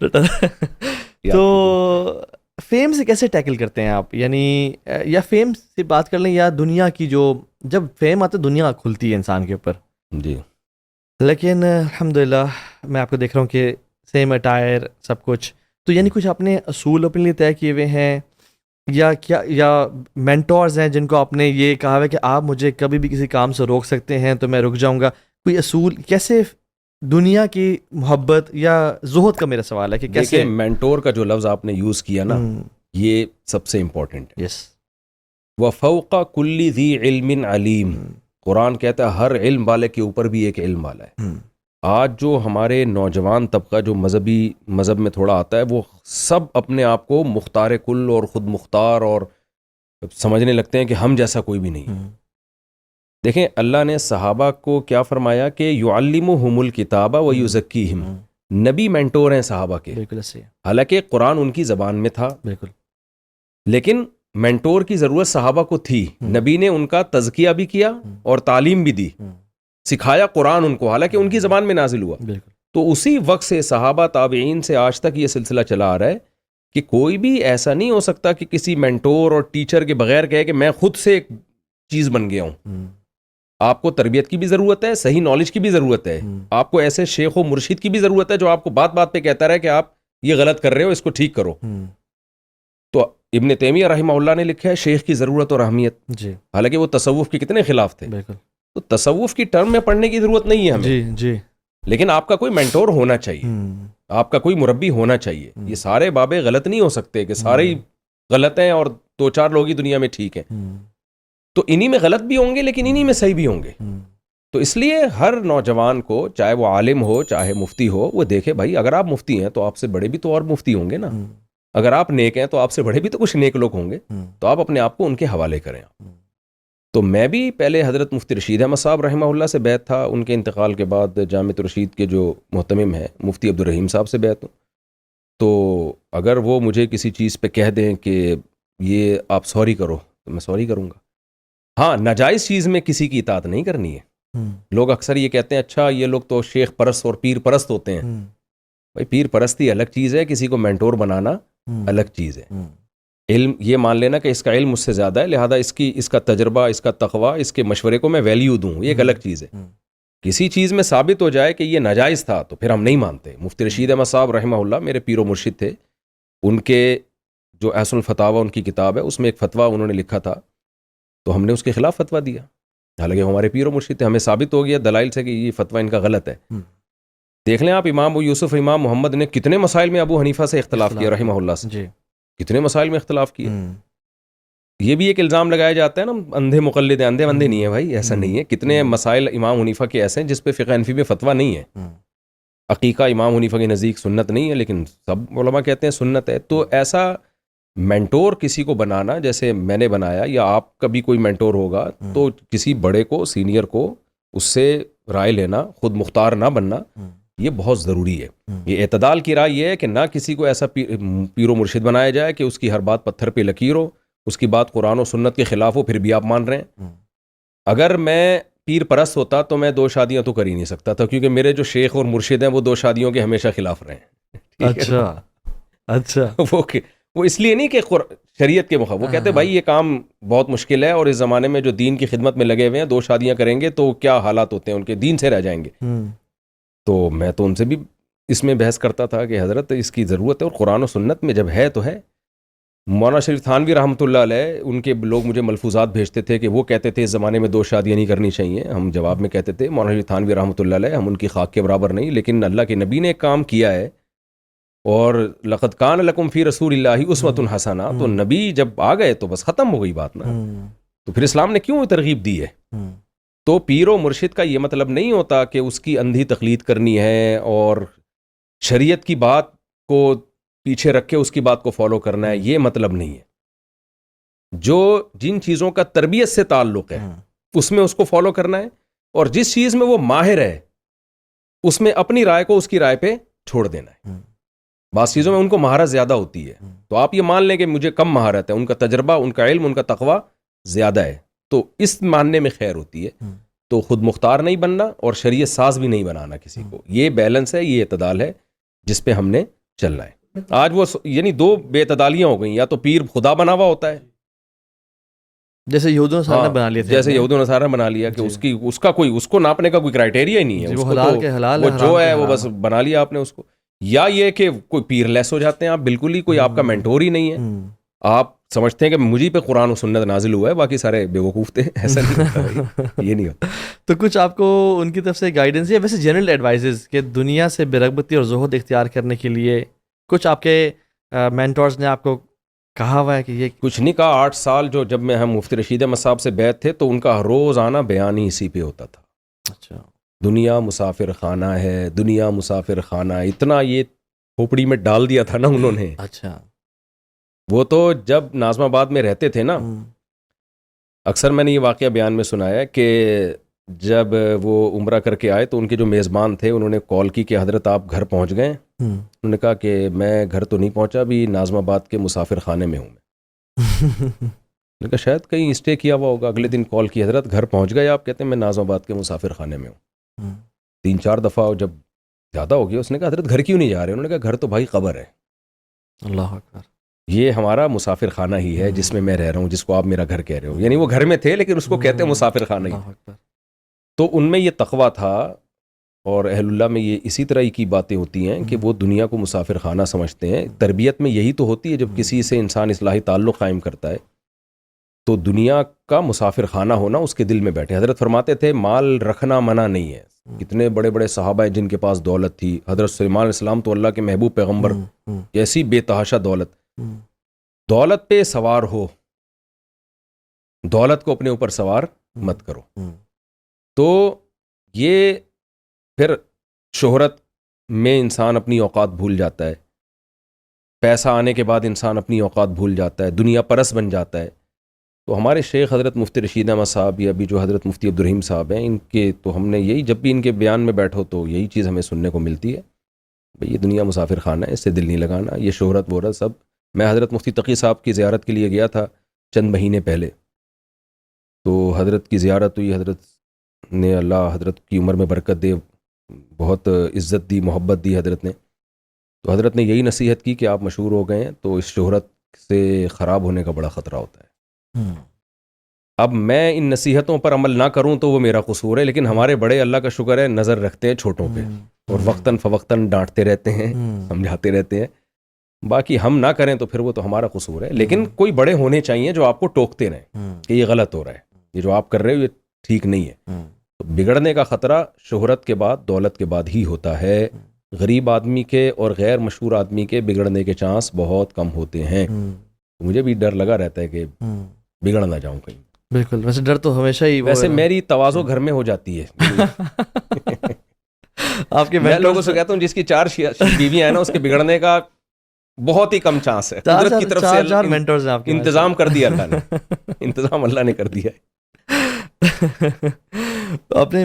تو فیم سے کیسے ٹیکل کرتے ہیں آپ؟ یعنی یا فیم سے بات کر لیں یا دنیا کی، جو جب فیم آتا ہے دنیا کھلتی ہے انسان کے اوپر. جی لیکن الحمدللہ میں آپ کو دیکھ رہا ہوں کہ سیم اٹائر سب کچھ. تو یعنی کچھ آپ نے اصول اپنے لیے طے کیے ہوئے ہیں یا کیا، یا مینٹورز ہیں جن کو آپ نے یہ کہا ہے کہ آپ مجھے کبھی بھی کسی کام سے روک سکتے ہیں تو میں رک جاؤں گا؟ کوئی اصول کیسے دنیا کی محبت یا زہد کا میرا سوال ہے کہ کیسے؟ دیکھیں مینٹور کا جو لفظ آپ نے یوز کیا نا، یہ سب سے امپورٹنٹ ہے. یس. وفوق کل ذی علم علیم، قرآن کہتا ہے ہر علم والے کے اوپر بھی ایک علم والا ہے. آج جو ہمارے نوجوان طبقہ جو مذہب میں تھوڑا آتا ہے، وہ سب اپنے آپ کو مختار کل اور خود مختار اور سمجھنے لگتے ہیں کہ ہم جیسا کوئی بھی نہیں. دیکھیں اللہ نے صحابہ کو کیا فرمایا کہ یعلمہم الکتاب و یزکیہم، نبی مینٹور ہیں صحابہ کے. بالکل صحیح. حالانکہ قرآن ان کی زبان میں تھا، بالکل، لیکن مینٹور کی ضرورت صحابہ کو تھی. نبی نے ان کا تزکیہ بھی کیا اور تعلیم بھی دی، سکھایا قرآن ان کو، حالانکہ ان کی زبان میں نازل ہوا. بالکل. تو اسی وقت سے صحابہ تابعین سے آج تک یہ سلسلہ چلا آ رہا ہے کہ کوئی بھی ایسا نہیں ہو سکتا کہ کسی مینٹور اور ٹیچر کے بغیر کہے کہ میں خود سے ایک چیز بن گیا ہوں. آپ کو تربیت کی بھی ضرورت ہے، صحیح نالج کی بھی ضرورت ہے، آپ کو ایسے شیخ و مرشد کی بھی ضرورت ہے جو آپ کو بات بات پہ کہتا رہے کہ آپ یہ غلط کر رہے ہو، اس کو ٹھیک کرو. تو ابن تیمیہ رحمہ اللہ نے لکھا ہے شیخ کی ضرورت اور اہمیت. جی. حالانکہ وہ تصوف کے کتنے خلاف تھے. بالکل. تو تصوف کی ٹرم میں پڑھنے کی ضرورت نہیں ہے ہمیں. جی جی. لیکن آپ کا کوئی مینٹور ہونا چاہیے، آپ کا کوئی مربی ہونا چاہیے. یہ سارے بابے غلط نہیں ہو سکتے کہ سارے ہی غلط ہیں اور دو چار لوگ ہی دنیا میں ٹھیک ہیں. تو انہی میں غلط بھی ہوں گے لیکن انہی میں صحیح بھی ہوں گے. تو اس لیے ہر نوجوان کو، چاہے وہ عالم ہو چاہے مفتی ہو، وہ دیکھے بھائی اگر آپ مفتی ہیں تو آپ سے بڑے بھی تو اور مفتی ہوں گے نا. اگر آپ نیک ہیں تو آپ سے بڑے بھی تو کچھ نیک لوگ ہوں گے. تو آپ اپنے آپ کو ان کے حوالے کریں. تو میں بھی پہلے حضرت مفتی رشید احمد صاحب رحمہ اللہ سے بیعت تھا، ان کے انتقال کے بعد جامعۃ رشید کے جو محتمم ہیں مفتی عبدالرحیم صاحب سے بیعت ہوں. تو اگر وہ مجھے کسی چیز پہ کہہ دیں کہ یہ آپ سوری کرو تو میں سوری کروں گا. ہاں، ناجائز چیز میں کسی کی اطاعت نہیں کرنی ہے. لوگ اکثر یہ کہتے ہیں اچھا یہ لوگ تو شیخ پرست اور پیر پرست ہوتے ہیں. بھائی پیر پرستی الگ چیز ہے، کسی کو مینٹور بنانا الگ چیز ہے. علم یہ مان لینا کہ اس کا علم مجھ سے زیادہ ہے لہذا اس کا تجربہ، اس کا تقویٰ، اس کے مشورے کو میں ویلیو دوں، یہ ایک الگ چیز ہے. کسی چیز میں ثابت ہو جائے کہ یہ ناجائز تھا تو پھر ہم نہیں مانتے. مفتی رشید احمد صاحب رحمہ اللہ میرے پیر و مرشد تھے. ان کے جو احسن الفتاوی ان کی کتاب ہے، اس میں ایک فتویٰ انہوں نے لکھا تھا تو ہم نے اس کے خلاف فتویٰ دیا. حالانکہ ہمارے پیر و مرشد تھے، ہمیں ثابت ہو گیا دلائل سے کہ یہ فتویٰ ان کا غلط ہے. دیکھ لیں آپ امام ابو یوسف امام محمد نے کتنے مسائل میں ابو حنیفہ سے اختلاف کیا رحمہ اللہ سے. کتنے مسائل میں اختلاف کیے. یہ بھی ایک الزام لگایا جاتا ہے نا اندھے مقلد ہیں. اندھے بندے نہیں ہیں بھائی، ایسا نہیں ہے. کتنے مسائل امام حنیفہ کے ایسے ہیں جس پہ فقہ حنفی میں فتویٰ نہیں ہے. عقیقہ امام حنیفہ کے نزدیک سنت نہیں ہے لیکن سب علماء کہتے ہیں سنت ہے. تو ایسا مینٹور کسی کو بنانا جیسے میں نے بنایا یا آپ کا بھی کوئی مینٹور ہوگا تو کسی بڑے کو، سینئر کو اس سے رائے لینا، خود مختار نہ بننا، یہ بہت ضروری ہے. یہ اعتدال کی رائے یہ ہے کہ نہ کسی کو ایسا پیر و مرشد بنایا جائے کہ اس کی ہر بات پتھر پہ لکیر ہو، اس کی بات قرآن و سنت کے خلاف ہو پھر بھی آپ مان رہے ہیں. اگر میں پیر پرست ہوتا تو میں 2 شادیاں تو کر ہی نہیں سکتا تھا، کیونکہ میرے جو شیخ اور مرشد ہیں وہ 2 شادیوں کے ہمیشہ خلاف رہے ہیں. اچھا. وہ اس لیے نہیں کہ شریعت کے مخالف، وہ کہتے ہیں بھائی یہ کام بہت مشکل ہے اور اس زمانے میں جو دین کی خدمت میں لگے ہوئے ہیں 2 شادیاں کریں گے تو کیا حالات ہوتے ہیں ان کے، دین سے رہ جائیں گے. تو میں تو ان سے بھی اس میں بحث کرتا تھا کہ حضرت اس کی ضرورت ہے اور قرآن و سنت میں جب ہے تو ہے. مولانا شریف تھانوی رحمۃ اللہ علیہ، ان کے لوگ مجھے ملفوظات بھیجتے تھے کہ وہ کہتے تھے اس زمانے میں 2 شادیاں نہیں کرنی چاہیے. ہم جواب میں کہتے تھے مولانا شریف تھانوی رحمۃ اللہ علیہ، ہم ان کی خاک کے برابر نہیں، لیکن اللہ کے نبی نے ایک کام کیا ہے اور لقد کان لکم فی رسول اللہ اسوۃ حسنہ. تو نبی جب آ گئے تو بس ختم ہو گئی بات نا. تو پھر اسلام نے کیوں ترغیب دی ہے؟ تو پیر و مرشد کا یہ مطلب نہیں ہوتا کہ اس کی اندھی تقلید کرنی ہے اور شریعت کی بات کو پیچھے رکھ کے اس کی بات کو فالو کرنا ہے، یہ مطلب نہیں ہے. جو جن چیزوں کا تربیت سے تعلق ہے اس میں اس کو فالو کرنا ہے، اور جس چیز میں وہ ماہر ہے اس میں اپنی رائے کو اس کی رائے پہ چھوڑ دینا ہے. بعض چیزوں میں ان کو مہارت زیادہ ہوتی ہے تو آپ یہ مان لیں کہ مجھے کم مہارت ہے، ان کا تجربہ، ان کا علم، ان کا تقویٰ زیادہ ہے، تو اس ماننے میں خیر ہوتی ہے. تو خود مختار نہیں بننا اور شریعت ساز بھی نہیں بنانا کسی کو. یہ بیلنس ہے، یہ اعتدال ہے جس پہ ہم نے چلنا ہے. آج وہ یعنی دو بے اعتدالیاں ہو گئیں, یا تو پیر خدا بنا ہوا ہوتا ہے جیسے یہود و نصارہ بنا لیے تھے, جیسے یہود و نصارہ بنا لیا کہ اس کا کوئی اس کو ناپنے کا کوئی کرائٹیریا ہی نہیں ہے, وہ حلال کے حلال وہ جو ہے وہ بس بنا لیا آپ نے اس کو. یا یہ کہ کوئی پیر لیس ہو جاتے ہیں آپ, بالکل ہی کوئی آپ کا مینٹور ہی نہیں ہے, آپ سمجھتے ہیں کہ مجھے پہ قرآن و سنت نازل ہوا ہے, باقی سارے بیوقوف تھے. ایسا نہیں ہوتا بھائی, یہ نہیں ہوتا. تو کچھ آپ کو ان کی طرف سے گائیڈنس یا ویسے جنرل ایڈوائزز کہ دنیا سے بے رغبتی اور زہد اختیار کرنے کے لیے کچھ آپ کے مینٹورز نے آپ کو کہا ہوا ہے کہ یہ کچھ نہیں کہا. 8 سال جو جب میں ہم مفتی رشید احمد صاحب سے بیعت تھے تو ان کا روز آنا بیان ہی اسی پہ ہوتا تھا. اچھا, دنیا مسافر خانہ ہے, دنیا مسافر خانہ, اتنا یہ کھوپڑی میں ڈال دیا تھا نا انہوں نے. اچھا, وہ تو جب ناظم آباد میں رہتے تھے نا, اکثر میں نے یہ واقعہ بیان میں سنایا کہ جب وہ عمرہ کر کے آئے تو ان کے جو میزبان تھے انہوں نے کال کی کہ حضرت آپ گھر پہنچ گئے. انہوں نے کہا کہ میں گھر تو نہیں پہنچا, بھی ناظم آباد کے مسافر خانے میں ہوں میں. نے کہا شاید کہیں اسٹے کیا ہوا ہوگا. اگلے دن کال کی, حضرت گھر پہنچ گئے آپ؟ کہتے ہیں میں ناظم آباد کے مسافر خانے میں ہوں. 3-4 دفعہ جب زیادہ ہو گیا, اس نے کہا حضرت گھر کیوں نہیں جا رہے؟ انہوں نے کہا گھر تو بھائی قبر ہے. اللہ اکبر. یہ ہمارا مسافر خانہ ہی ہے جس میں رہ رہا ہوں, جس کو آپ میرا گھر کہہ رہے ہو. یعنی وہ گھر میں تھے لیکن اس کو کہتے ہیں مسافر خانہ ہی. تو ان میں یہ تقویٰ تھا, اور اہل اللہ میں یہ اسی طرح کی باتیں ہوتی ہیں کہ وہ دنیا کو مسافر خانہ سمجھتے ہیں. تربیت میں یہی تو ہوتی ہے, جب کسی سے انسان اصلاحی تعلق قائم کرتا ہے تو دنیا کا مسافر خانہ ہونا اس کے دل میں بیٹھے. حضرت فرماتے تھے مال رکھنا منع نہیں ہے. کتنے بڑے بڑے صحابہ ہیں جن کے پاس دولت تھی. حضرت سلیمان علیہ السلام تو اللہ کے محبوب پیغمبر, کیسی بے تحاشا دولت. دولت پہ سوار ہو, دولت کو اپنے اوپر سوار مت کرو. تو یہ پھر شہرت میں انسان اپنی اوقات بھول جاتا ہے, پیسہ آنے کے بعد انسان اپنی اوقات بھول جاتا ہے, دنیا پرست بن جاتا ہے. تو ہمارے شیخ حضرت مفتی رشید احمد صاحب یا ابھی جو حضرت مفتی عبدالرحیم صاحب ہیں, ان کے تو ہم نے یہی, جب بھی ان کے بیان میں بیٹھو تو یہی چیز ہمیں سننے کو ملتی ہے, بھئی یہ دنیا مسافر خانہ ہے, اس سے دل نہیں لگانا. یہ شہرت وہرت سب. میں حضرت مفتی تقی صاحب کی زیارت کے لیے گیا تھا چند مہینے پہلے, تو حضرت کی زیارت ہوئی. حضرت نے, اللہ حضرت کی عمر میں برکت دے, بہت عزت دی, محبت دی حضرت نے. تو حضرت نے یہی نصیحت کی کہ آپ مشہور ہو گئے ہیں تو اس شہرت سے خراب ہونے کا بڑا خطرہ ہوتا ہے. اب میں ان نصیحتوں پر عمل نہ کروں تو وہ میرا قصور ہے, لیکن ہمارے بڑے اللہ کا شکر ہے نظر رکھتے ہیں چھوٹوں پہ, اور وقتاً فوقتاً ڈانٹتے رہتے ہیں, سمجھاتے رہتے ہیں. باقی ہم نہ کریں تو پھر وہ تو ہمارا قصور ہے, لیکن کوئی بڑے ہونے چاہیے جو آپ کو ٹوکتے رہیں کہ یہ غلط ہو رہا ہے, یہ جو آپ کر رہے ہو یہ ٹھیک نہیں ہے. تو بگڑنے کا خطرہ شہرت کے بعد, دولت کے بعد ہی ہوتا ہے. غریب آدمی کے اور غیر مشہور آدمی کے بگڑنے کے چانس بہت کم ہوتے ہیں. مجھے بھی ڈر لگا رہتا ہے کہ بگڑ نہ جاؤں کہیں. بالکل, ویسے ڈر تو ہمیشہ ہی, ویسے میری تواضع گھر میں ہو جاتی ہے. آپ کے میں لوگوں سے کہتا ہوں جس کی 4 بیویاں ہیں نا, اس کے بگڑنے کا بہت ہی کم چانس ہے. قدرت کی طرف سے 4 مینٹورز ہیں آپ کے, انتظام کر دیا اللہ نے, انتظام اللہ نے کر دیا ہے. آپ نے